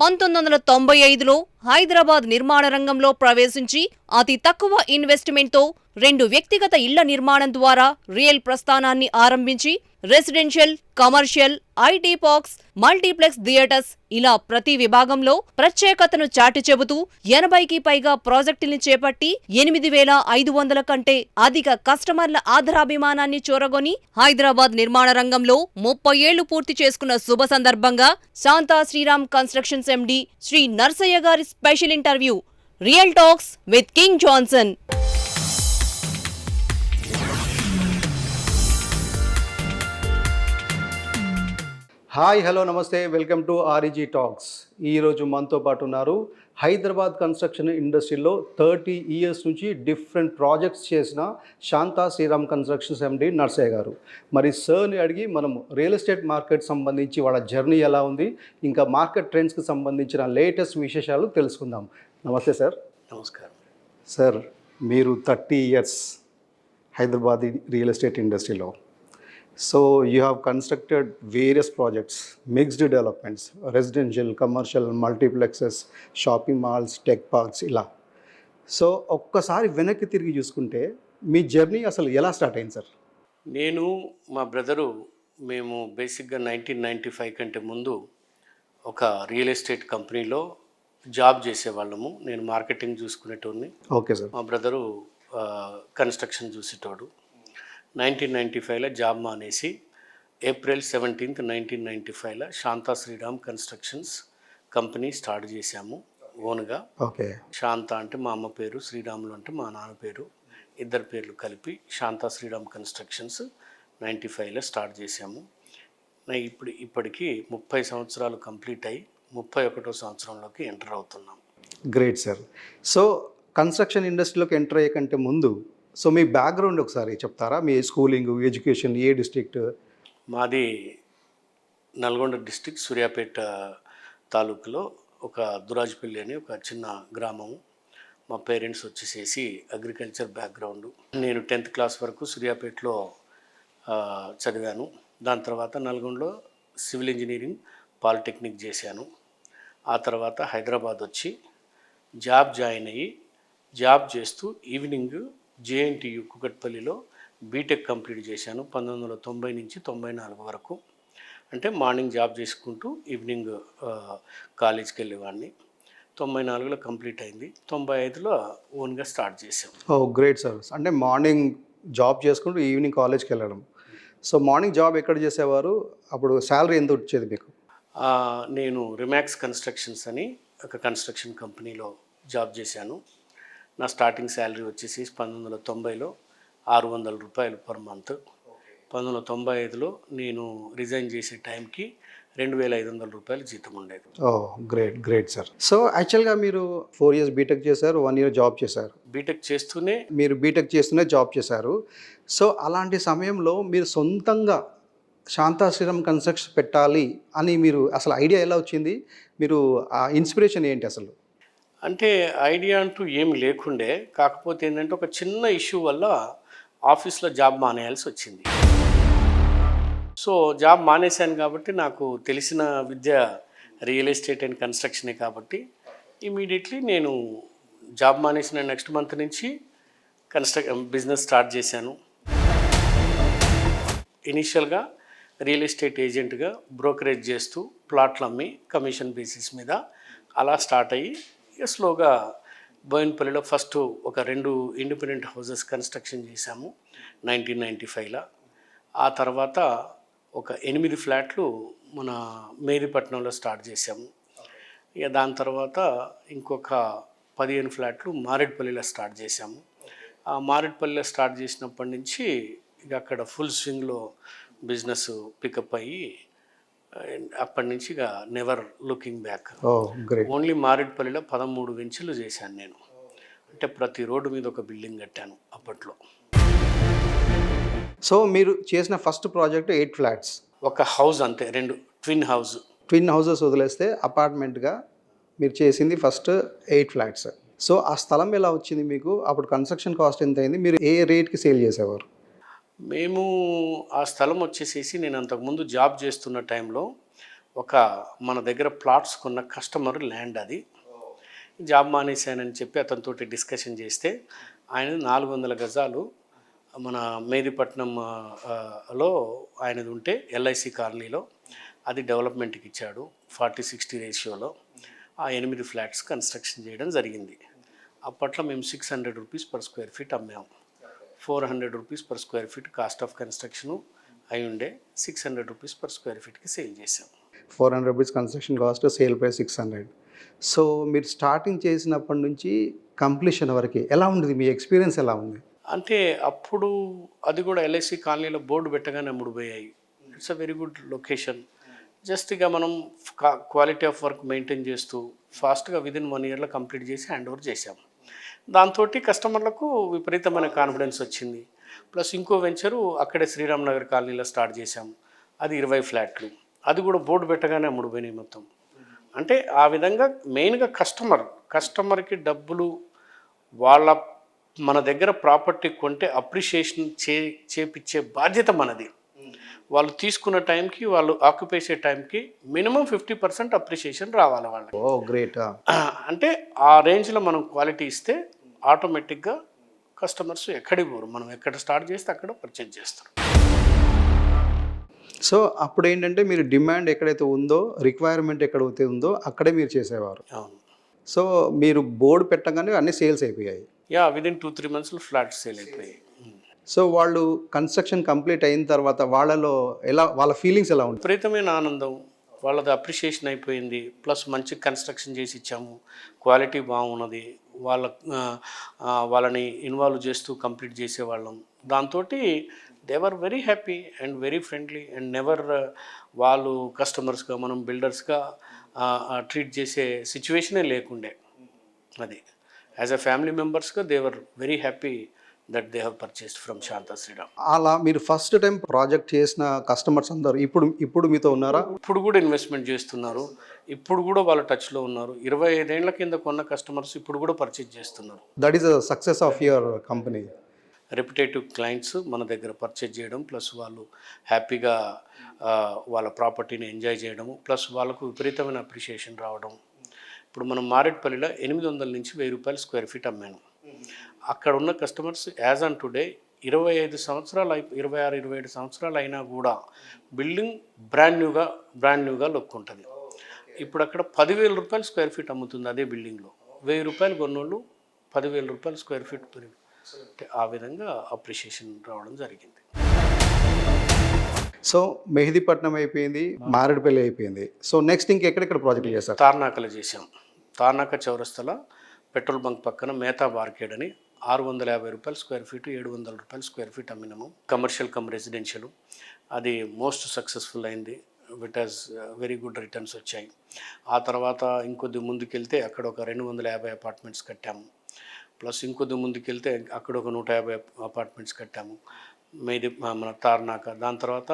1995లో హైదరాబాద్ నిర్మాణ రంగంలో ప్రవేశించి అతి తక్కువ ఇన్వెస్ట్మెంట్తో 2 వ్యక్తిగత ఇళ్ల నిర్మాణం ద్వారా రియల్ ప్రస్థానాన్ని ఆరంభించి residential, commercial, IT parks, multiplex theatres ఇలా ప్రతి విభాగంలో ప్రత్యేకతను చాటి చెబుతూ 80కి పైగా ప్రాజెక్టుల్ని చేపట్టి 8,500 కంటే అధిక కస్టమర్ల ఆదరాభిమానాన్ని చూరగొని హైదరాబాద్ నిర్మాణ రంగంలో 30 ఏళ్లు పూర్తి చేసుకున్న శుభ సందర్భంగా శాంతా శ్రీరామ్ కన్స్ట్రక్షన్స్ ఎండి శ్రీ నర్సయ్య గారి special interview real talks with king Johnson. Hi, hello, నమస్తే, వెల్కమ్ టు ఆర్ఈజీ టాక్స్. ఈరోజు మనతో పాటు ఉన్నారు హైదరాబాద్ కన్స్ట్రక్షన్ ఇండస్ట్రీలో 30 ఇయర్స్ నుంచి డిఫరెంట్ ప్రాజెక్ట్స్ చేసిన శాంతా శ్రీరామ్ కన్స్ట్రక్షన్స్ ఎండి నర్సయ్య గారు. మరి సార్ని అడిగి మనం రియల్ ఎస్టేట్ మార్కెట్ సంబంధించి వాళ్ళ జర్నీ ఎలా ఉంది, ఇంకా మార్కెట్ ట్రెండ్స్కి సంబంధించిన లేటెస్ట్ విశేషాలు తెలుసుకుందాం. నమస్తే సార్. నమస్కారం సార్. మీరు 30 ఇయర్స్ హైదరాబాద్ రియల్ ఎస్టేట్ ఇండస్ట్రీలో. So you have constructed various projects, mixed developments, residential, commercial, multiplexes, shopping malls, tech parks ఇలా. సో ఒక్కసారి వెనక్కి తిరిగి చూసుకుంటే మీ జర్నీ అసలు ఎలా స్టార్ట్ అయింది సార్? నేను మా బ్రదరు మేము బేసిక్గా 1995 కంటే ముందు ఒక రియల్ ఎస్టేట్ కంపెనీలో జాబ్ చేసేవాళ్ళము. నేను మార్కెటింగ్ చూసుకునేటోడిని. Okay sir. మా బ్రదరు కన్స్ట్రక్షన్ చూసేటోడు. 1995లో జాబ్ మానేసి ఏప్రిల్ 17, 1995లో Shanta Sriram constructions company start చేశాము ఓన్గా. ఓకే. శాంత అంటే మా అమ్మ పేరు, శ్రీరాములు అంటే మా నాన్న పేరు, ఇద్దరు పేర్లు కలిపి శాంతా శ్రీరామ్ కన్స్ట్రక్షన్స్ 95లో స్టార్ట్ చేశాము. ఇప్పటికి 30 సంవత్సరాలు కంప్లీట్ అయ్యి 31వ సంవత్సరంలోకి ఎంటర్ అవుతున్నాం. Great sir. సో కన్స్ట్రక్షన్ ఇండస్ట్రీలోకి ఎంటర్ అయ్యే కంటే ముందు సో మీ బ్యాక్గ్రౌండ్ ఒకసారి చెప్తారా? మీ స్కూలింగ్, ఎడ్యుకేషన్ ఏ డిస్ట్రిక్ట్? మాది నల్గొండ డిస్ట్రిక్ట్, సూర్యాపేట తాలూకులో ఒక దురాజ్పల్లి అని ఒక చిన్న గ్రామము. మా పేరెంట్స్ వచ్చేసేసి అగ్రికల్చర్ బ్యాక్గ్రౌండ్. నేను 10th క్లాస్ వరకు సూర్యాపేటలో చదివాను. దాని తర్వాత నల్గొండలో సివిల్ ఇంజనీరింగ్ పాలిటెక్నిక్ చేశాను. ఆ తర్వాత హైదరాబాద్ వచ్చి జాయిన్ అయ్యి జాబ్ చేస్తూ ఈవినింగ్ జేఎన్టీయు కుకట్పల్లిలో బీటెక్ కంప్లీట్ చేశాను 1990 నుంచి 94 వరకు. అంటే మార్నింగ్ జాబ్ చేసుకుంటూ ఈవినింగ్ కాలేజ్కి వెళ్ళేవాడిని. 94లో కంప్లీట్ అయింది. 95లో ఓన్గా స్టార్ట్ చేసాం. ఓ గ్రేట్ సార్. అంటే మార్నింగ్ జాబ్ చేసుకుంటూ ఈవినింగ్ కాలేజ్కి వెళ్ళడం. సో మార్నింగ్ జాబ్ ఎక్కడ చేసేవారు? అప్పుడు శాలరీ ఎంత వచ్చేది మీకు? నేను రిమాక్స్ కన్స్ట్రక్షన్స్ అని ఒక కన్స్ట్రక్షన్ కంపెనీలో జాబ్ చేశాను. నా స్టార్టింగ్ శాలరీ వచ్చేసి 1990లో 600 రూపాయలు పర్ మంత్. 1995లో నేను రిజైన్ చేసే టైంకి 2,500 రూపాయలు జీతం ఉండేది. ఓ గ్రేట్ సార్. సో యాక్చువల్గా మీరు 4 ఇయర్స్ బీటెక్ చేశారు, 1 ఇయర్ జాబ్ చేశారు. బీటెక్ చేస్తూనే జాబ్ చేశారు. సో అలాంటి సమయంలో మీరు సొంతంగా శాంతా శ్రీరామ్ కన్స్ట్రక్షన్ పెట్టాలి అని మీరు అసలు ఐడియా ఎలా వచ్చింది? మీరు ఆ ఇన్స్పిరేషన్ ఏంటి అసలు? అంటే ఐడియా అంటూ ఏమి లేకుండే, కాకపోతే ఏంటంటే ఒక చిన్న ఇష్యూ వల్ల ఆఫీస్లో జాబ్ మానేయాల్సి వచ్చింది. సో జాబ్ మానేశాను కాబట్టి నాకు తెలిసిన విద్య రియల్ ఎస్టేట్ అండ్ కన్స్ట్రక్షనే కాబట్టి ఇమీడియట్లీ నేను జాబ్ మానేసిన నెక్స్ట్ మంత్ నుంచి బిజినెస్ స్టార్ట్ చేశాను. ఇనీషియల్గా రియల్ ఎస్టేట్ ఏజెంట్గా బ్రోకరేజ్ చేస్తూ ప్లాట్లు అమ్మి కమిషన్ బేసిస్ మీద అలా స్టార్ట్ అయ్యి స్లోగా బోయిన్పల్లిలో ఫస్ట్ ఒక 2 ఇండిపెండెంట్ హౌసెస్ కన్స్ట్రక్షన్ చేశాము 1995లో. ఆ తర్వాత ఒక 8 ఫ్లాట్లు మన మేదిపట్నంలో స్టార్ట్ చేశాము. ఇక దాని తర్వాత ఇంకొక 15 ఫ్లాట్లు మారేడుపల్లిలో స్టార్ట్ చేశాము. ఆ మారేడుపల్లిలో స్టార్ట్ చేసినప్పటి నుంచి ఇక అక్కడ ఫుల్ స్వింగ్లో బిజినెస్ పికప్ అయ్యి అప్పటి నుంచి ఇక నెవర్ లుకింగ్ బ్యాక్. ఓన్లీ మారేడుపల్లిలో 13 వెంచర్లు చేశాను నేను. అంటే ప్రతి రోడ్డు మీద ఒక బిల్డింగ్ కట్టాను అప్పట్లో. సో మీరు చేసిన ఫస్ట్ ప్రాజెక్ట్ 8 ఫ్లాట్స్, ఒక హౌస్ అంతే, 2 ట్విన్ హౌసెస్ వదిలేస్తే అపార్ట్మెంట్గా మీరు చేసింది ఫస్ట్ 8 ఫ్లాట్స్. సో ఆ స్థలం ఎలా వచ్చింది మీకు? అప్పుడు కన్స్ట్రక్షన్ కాస్ట్ ఎంత అయింది? మీరు ఏ రేట్కి సేల్ చేసేవారు? మేము ఆ స్థలం వచ్చేసేసి నేను అంతకుముందు జాబ్ చేస్తున్న టైంలో ఒక మన దగ్గర ప్లాట్స్ కొన్న కస్టమర్ ల్యాండ్ అది. జాబ్ మానేశానని చెప్పి అతనితోటి డిస్కషన్ చేస్తే ఆయన 400 గజాలు మన మేదిపట్నం లో ఆయనది ఉంటే ఎల్ఐసి కాలనీలో అది డెవలప్మెంట్కి ఇచ్చాడు 40-60 రేషియోలో. ఆ 8 ఫ్లాట్స్ కన్స్ట్రక్షన్ చేయడం జరిగింది. అప్పట్లో మేము 600 రూపీస్ పర్ స్క్వేర్ ఫీట్ అమ్మాము. 400 rupees per square feet cost of construction అయి ఉండే 600 రూపీస్ పర్ స్క్వేర్ ఫీట్కి సేల్ చేసాం. 400 rupees construction cost, sale price 600. So మీరు స్టార్టింగ్ చేసినప్పటి నుంచి కంప్లీషన్ వరకు ఎలా ఉంది, మీ ఎక్స్పీరియన్స్ ఎలా ఉంది? అంటే అప్పుడు అది కూడా ఎల్ఐసి కాలనీలో బోర్డు పెట్టగానే అమ్ముడుపోయాయి. It's a very good location. Just ఇక మనం క్వాలిటీ ఆఫ్ వర్క్ మెయింటైన్ చేస్తూ ఫాస్ట్గా విదిన్ 1 ఇయర్లో కంప్లీట్ చేసి హ్యాండ్ ఓవర్ చేసాం. దాంతో కస్టమర్లకు విపరీతమైన కాన్ఫిడెన్స్ వచ్చింది. ప్లస్ ఇంకో వెంచరు అక్కడే శ్రీరామ్ నగర్ కాలనీలో స్టార్ట్ చేసాం. అది 20 ఫ్లాట్లు. అది కూడా బోర్డు పెట్టగానే అమ్ముడుపోయినాయి మొత్తం. అంటే ఆ విధంగా మెయిన్గా కస్టమర్కి డబ్బులు వాళ్ళ మన దగ్గర ప్రాపర్టీ కొంటే అప్రిషియేషన్ చేపించే బాధ్యత మనది. వాళ్ళు తీసుకున్న టైంకి, వాళ్ళు ఆక్యుపై చేసే టైంకి మినిమం 50% అప్రిషియేషన్ రావాలి వాళ్ళకి. ఓ గ్రేట్. అంటే ఆ రేంజ్లో మనం క్వాలిటీ ఇస్తే ఆటోమేటిక్గా కస్టమర్స్ ఎక్కడికి పోరు, మనం ఎక్కడ స్టార్ట్ చేస్తే అక్కడ పర్చేజ్ చేస్తారు. సో అప్పుడు ఏంటంటే మీరు డిమాండ్ ఎక్కడైతే ఉందో, రిక్వైర్మెంట్ ఎక్కడైతే ఉందో అక్కడే మీరు చేసేవారు. అవును. సో మీరు బోర్డు పెట్టగానే అన్ని సేల్స్ అయిపోయాయి. విదిన్ 2-3 మంత్స్లో ఫ్లాట్ సేల్ అయిపోయాయి. సో వాళ్ళు కన్స్ట్రక్షన్ కంప్లీట్ అయిన తర్వాత వాళ్ళ ఫీలింగ్స్ ఎలా ఉంటాయి? విపరీతమైన ఆనందం, వాళ్ళది అప్రిషియేషన్ అయిపోయింది. ప్లస్ మంచి కన్స్ట్రక్షన్ చేసి ఇచ్చాము, క్వాలిటీ బాగున్నది, వాళ్ళని ఇన్వాల్వ్ చేస్తూ కంప్లీట్ చేసేవాళ్ళం. దాంతో they were very happy and very friendly and never వాళ్ళు కస్టమర్స్గా మనం బిల్డర్స్గా ట్రీట్ చేసే సిచ్యువేషనే లేకుండే. అది యాజ్ అ ఫ్యామిలీ మెంబర్స్గా they were very happy that they have purchased from Shanta Sriram. అలా మీరు ఫస్ట్ టైం ప్రాజెక్ట్ చేసిన కస్టమర్స్ అందరూ ఇప్పుడు మీతో ఉన్నారా? ఇప్పుడు కూడా ఇన్వెస్ట్మెంట్ చేస్తున్నారు, ఇప్పుడు కూడా వాళ్ళ టచ్లో ఉన్నారు. 25 ఏళ్ల కింద కొన్న కస్టమర్స్ ఇప్పుడు కూడా పర్చేజ్ చేస్తున్నారు. That is the success of your company. Reputative clients మన దగ్గర పర్చేజ్ చేయడం, ప్లస్ వాళ్ళు హ్యాపీగా వాళ్ళ ప్రాపర్టీని ఎంజాయ్ చేయడము, ప్లస్ వాళ్ళకు విపరీతమైన అప్రిషియేషన్ రావడం. ఇప్పుడు మనం మారేడుపల్లిలో 800 నుంచి 1000 రూపాయలు స్క్వేర్ ఫీట్ అమ్మాను. అక్కడ ఉన్న కస్టమర్స్ యాజ్ ఆన్ టుడే 26, 27 సంవత్సరాలు అయినా కూడా బిల్డింగ్ బ్రాండ్ న్యూగా లుక్ ఉంటుంది. ఇప్పుడు అక్కడ 10,000 రూపాయలు స్క్వేర్ ఫీట్ అమ్ముతుంది అదే బిల్డింగ్లో. 1000 రూపాయలు కొన్నోళ్ళు 10,000 రూపాయలు స్క్వేర్ ఫీట్ పెరిగి ఆ విధంగా అప్రిషియేషన్ రావడం జరిగింది. సో మెహదీపట్నం అయిపోయింది, మారేడుపల్లి అయిపోయింది. సో నెక్స్ట్ ఇంకెక్కడెక్కడ ప్రాజెక్ట్ చేస్తారు? తార్నాకలో చేసాం. తార్నాక చౌరస్తల పెట్రోల్ బంక్ పక్కన మేతా బార్కేడ్ అని 650 రూపాయలు స్క్వేర్ ఫీటు, 700 రూపాయలు స్క్వేర్ ఫీట్ అమ్మినాము. Commercial cum residential. అది మోస్ట్ సక్సెస్ఫుల్ అయింది. It has very good returns వచ్చాయి. ఆ తర్వాత ఇంకొద్ది ముందుకెళ్తే అక్కడ ఒక 250 అపార్ట్మెంట్స్ కట్టాము. ప్లస్ ఇంకొద్ది ముందుకెళ్తే అక్కడ ఒక 150 అపార్ట్మెంట్స్ కట్టాము మన తార్నాక. దాని తర్వాత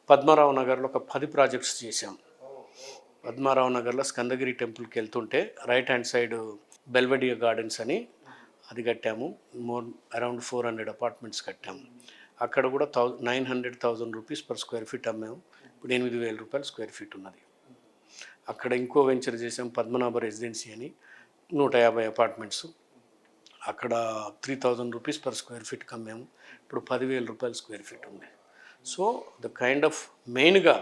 పద్మారావు నగర్లో ఒక 10 ప్రాజెక్ట్స్ చేసాం. పద్మారావు నగర్లో స్కందగిరి టెంపుల్కి వెళ్తుంటే రైట్ హ్యాండ్ సైడ్ బెల్వెడియా గార్డెన్స్ అని అది కట్టాము. అరౌండ్ 400 అపార్ట్మెంట్స్ కట్టాము. అక్కడ కూడా 900,000 రూపీస్ పర్ స్క్వేర్ ఫీట్ అమ్మాము. ఇప్పుడు 8,000 రూపాయలు స్క్వేర్ ఫీట్ ఉన్నది. అక్కడ ఇంకో వెంచర్ చేసాం పద్మనాభ రెసిడెన్సీ అని 150 అపార్ట్మెంట్స్. అక్కడ 3,000 రూపీస్ పర్ స్క్వేర్ ఫీట్కి అమ్మాము. ఇప్పుడు 10,000 రూపాయలు స్క్వేర్ ఫీట్ ఉంది. సో ద కైండ్ ఆఫ్ మెయిన్గా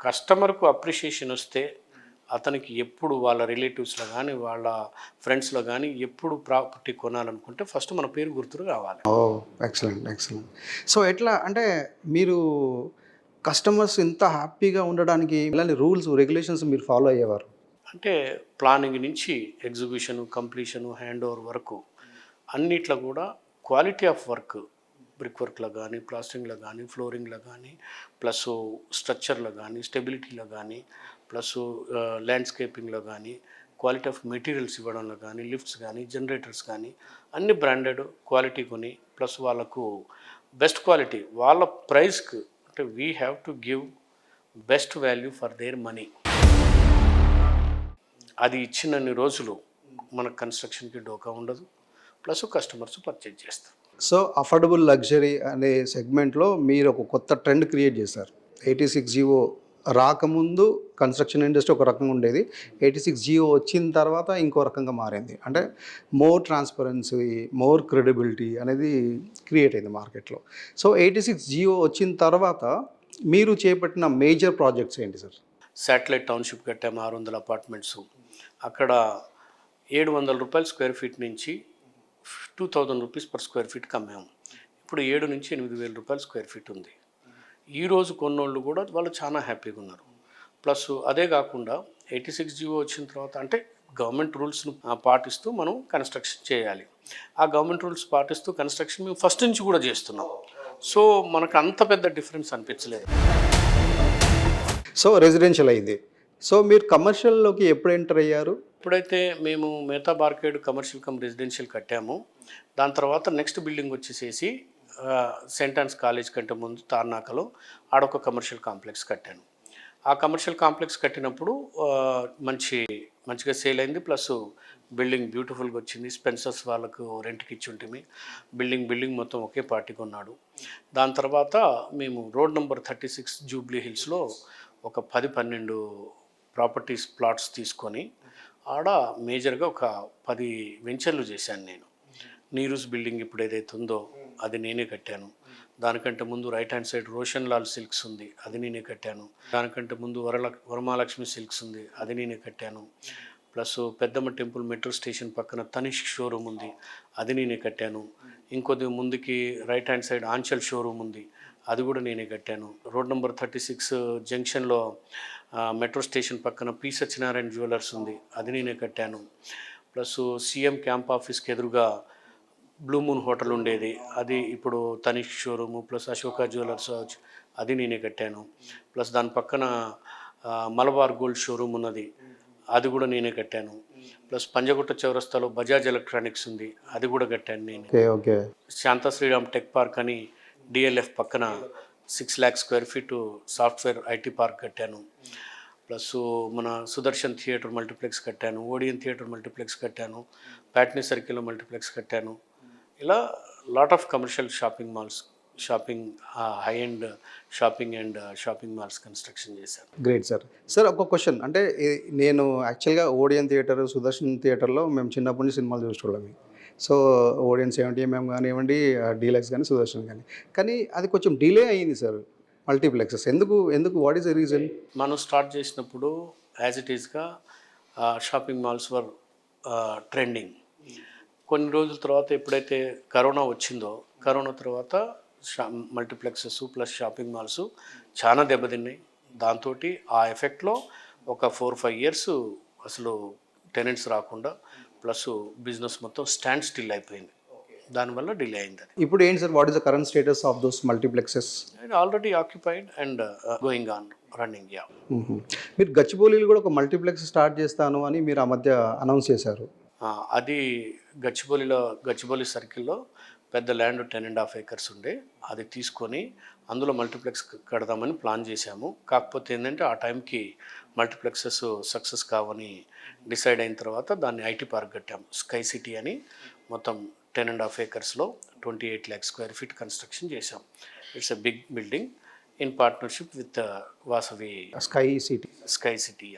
కస్టమర్కు అప్రిషియేషన్ వస్తే అతనికి ఎప్పుడు వాళ్ళ రిలేటివ్స్లో కానీ వాళ్ళ ఫ్రెండ్స్లో కానీ ఎప్పుడు ప్రాపర్టీ కొనాలనుకుంటే ఫస్ట్ మన పేరు గుర్తుకు రావాలి. ఓ ఎక్సలెంట్. సో ఎట్లా అంటే మీరు కస్టమర్స్ ఇంత హ్యాపీగా ఉండడానికి ఇలాంటి రూల్స్ రెగ్యులేషన్స్ మీరు ఫాలో అయ్యేవారు? అంటే ప్లానింగ్ నుంచి ఎగ్జిక్యూషను, కంప్లీషను, హ్యాండ్ ఓవర్ వరకు అన్నిట్లో కూడా క్వాలిటీ ఆఫ్ వర్క్, బ్రిక్ వర్క్లో కానీ, ప్లాస్టరింగ్లో కానీ, ఫ్లోరింగ్లో కానీ, ప్లస్ స్ట్రక్చర్లో కానీ, స్టెబిలిటీలో కానీ, ప్లస్ ల్యాండ్స్కేపింగ్లో కానీ, క్వాలిటీ ఆఫ్ మెటీరియల్స్ ఇవ్వడంలో కానీ, లిఫ్ట్స్ కానీ, జనరేటర్స్ కానీ అన్ని బ్రాండెడ్ క్వాలిటీ కొని, ప్లస్ వాళ్ళకు బెస్ట్ క్వాలిటీ వాళ్ళ ప్రైస్కి, అంటే we have to give best value for their money. అది ఇచ్చినన్ని రోజులు మన కన్స్ట్రక్షన్కి డోకా ఉండదు, ప్లస్ కస్టమర్స్ పర్చేజ్ చేస్తారు. సో అఫోర్డబుల్ లగ్జరీ అనే సెగ్మెంట్లో మీరు ఒక కొత్త ట్రెండ్ క్రియేట్ చేశారు. 86 జీవో రాకముందు కన్స్ట్రక్షన్ ఇండస్ట్రీ ఒక రకంగా ఉండేది, 86 జియో వచ్చిన తర్వాత ఇంకో రకంగా మారింది. అంటే మోర్ ట్రాన్స్పరెన్సీ, మోర్ క్రెడిబిలిటీ అనేది క్రియేట్ అయింది మార్కెట్లో. సో 86 జియో వచ్చిన తర్వాత మీరు చేపట్టిన మేజర్ ప్రాజెక్ట్స్ ఏంటి సార్? శాటిలైట్ టౌన్షిప్ కట్టాము, 600 అపార్ట్మెంట్స్. అక్కడ 700 రూపాయలు స్క్వేర్ ఫీట్ నుంచి 2000 రూపీస్ పర్ స్క్వేర్ ఫీట్కి అమ్మాము. ఇప్పుడు 7 నుంచి 8,000 రూపాయలు స్క్వేర్ ఫీట్ ఉంది. ఈరోజు కొన్నోళ్ళు కూడా వాళ్ళు చాలా హ్యాపీగా ఉన్నారు. ప్లస్ అదే కాకుండా 86 జియో వచ్చిన తర్వాత అంటే గవర్నమెంట్ రూల్స్ను పాటిస్తూ మనం కన్స్ట్రక్షన్ చేయాలి. ఆ గవర్నమెంట్ రూల్స్ పాటిస్తూ కన్స్ట్రక్షన్ మేము ఫస్ట్ నుంచి కూడా చేస్తున్నాం. సో మనకు అంత పెద్ద డిఫరెన్స్ అనిపించలేదు. సో రెసిడెన్షియల్ అయింది. సో మీరు కమర్షియల్లోకి ఎప్పుడు ఎంటర్ అయ్యారు? ఎప్పుడైతే మేము మేతా బార్కేడ్ కమర్షియల్ కమ్ రెసిడెన్షియల్ కట్టామో దాని తర్వాత నెక్స్ట్ బిల్డింగ్ వచ్చేసేసి సెయింట్ ఆన్స్ కాలేజ్ కంటే ముందు తార్నాకలో ఆడొక కమర్షియల్ కాంప్లెక్స్ కట్టాను. ఆ కమర్షియల్ కాంప్లెక్స్ కట్టినప్పుడు మంచిగా సేల్ అయింది. ప్లస్ బిల్డింగ్ బ్యూటిఫుల్గా వచ్చింది. స్పెన్సర్స్ వాళ్ళకు రెంట్కి ఇచ్చి ఉంటుంది. బిల్డింగ్ మొత్తం ఒకే పార్టీ కొన్నాడు. దాని తర్వాత మేము రోడ్ నెంబర్ 36 జూబ్లీ హిల్స్లో ఒక 10-12 ప్రాపర్టీస్ ప్లాట్స్ తీసుకొని ఆడ మేజర్గా ఒక 10 వెంచర్లు చేశాను నేను. నీరూస్ బిల్డింగ్ ఇప్పుడు ఏదైతే ఉందో అది నేనే కట్టాను. దానికంటే ముందు right hand side Roshan Lal silks ఉంది, అది నేనే కట్టాను. దానికంటే ముందు వరమహాలక్ష్మి సిల్క్స్ ఉంది, అది నేనే కట్టాను. ప్లస్ పెద్దమ్మ టెంపుల్ మెట్రో స్టేషన్ పక్కన తనిష్క్ షోరూమ్ ఉంది, అది నేనే కట్టాను. ఇంకొద్ది ముందుకి right hand side Anchal showroom ఉంది, అది కూడా నేనే కట్టాను. రోడ్ నెంబర్ 36 జంక్షన్లో మెట్రో స్టేషన్ పక్కన పి సత్యనారాయణ జ్యువెలర్స్ ఉంది, అది నేనే కట్టాను. ప్లస్ సీఎం క్యాంప్ ఆఫీస్కి ఎదురుగా బ్లూ మూన్ హోటల్ ఉండేది, అది ఇప్పుడు Tanishq showroom. Plus Ashoka jewellers house, అది నేనే కట్టాను. ప్లస్ దాని పక్కన మలబార్ గోల్డ్ షోరూమ్ ఉన్నది, అది కూడా నేనే కట్టాను. ప్లస్ పంజగుట్ట చౌరస్తాలో బజాజ్ ఎలక్ట్రానిక్స్ ఉంది, అది కూడా కట్టాను నేను. Okay. Shanta Sriram tech park అని డిఎల్ఎఫ్ పక్కన 6 lakh square feet software IT park కట్టాను. ప్లస్ మన సుదర్శన్ థియేటర్ మల్టీప్లెక్స్ కట్టాను, ఓడియన్ థియేటర్ మల్టీప్లెక్స్ కట్టాను, ప్యాట్నీ సర్కిల్లో మల్టీప్లెక్స్ కట్టాను. ఇలా lot of commercial shopping malls, high end shopping malls construction చేశాను. Great sir. సార్ ఒక క్వశ్చన్, అంటే నేను యాక్చువల్గా ఓడియన్ థియేటర్, సుదర్శన్ థియేటర్లో మేము చిన్నప్పటి నుంచి సినిమాలు చూసేవాళ్ళం. సో ఓడియన్ 70mm కానివ్వండి, డీలక్స్ కానీ, సుదర్శన్ కానీ అది కొంచెం డిలే అయ్యింది సార్ మల్టీప్లెక్సెస్. ఎందుకు వాట్ ఈస్ ద రీజన్? మనం స్టార్ట్ చేసినప్పుడు యాజ్ ఇట్ ఈస్గా షాపింగ్ మాల్స్ వర్ ట్రెండింగ్. కొన్ని రోజుల తర్వాత ఎప్పుడైతే కరోనా వచ్చిందో, కరోనా తర్వాత మల్టీప్లెక్సెస్ ప్లస్ షాపింగ్ మాల్స్ చాలా దెబ్బతిన్నాయి. దాంతో ఆ ఎఫెక్ట్లో ఒక 4-5 years అసలు టెనెంట్స్ రాకుండా, ప్లస్ బిజినెస్ మొత్తం స్టాండ్ స్టిల్ అయిపోయింది. దానివల్ల డిలే అయింది. ఇప్పుడు ఏంటి sir, what is the current status of those multiplexes? Already occupied and going on running. Yeah. మీరు గచ్చిబౌలిలో కూడా ఒక మల్టీప్లెక్స్ స్టార్ట్ చేస్తాను అని మీరు ఆ మధ్య అనౌన్స్ చేశారు. అది గచ్చిబౌలి సర్కిల్లో పెద్ద ల్యాండ్ 10.5 acres ఉండే, అది తీసుకొని అందులో మల్టీప్లెక్స్ కడదామని ప్లాన్ చేశాము. కాకపోతే ఏంటంటే ఆ టైంకి మల్టీప్లెక్సెస్ సక్సెస్ కావని డిసైడ్ అయిన తర్వాత దాన్ని ఐటీ పార్క్ కట్టాము, స్కై సిటీ అని. మొత్తం 10.5 acresలో 28 lakh స్క్వేర్ ఫీట్ కన్స్ట్రక్షన్ చేశాం. It's a big building in partnership with Vasavi sky city.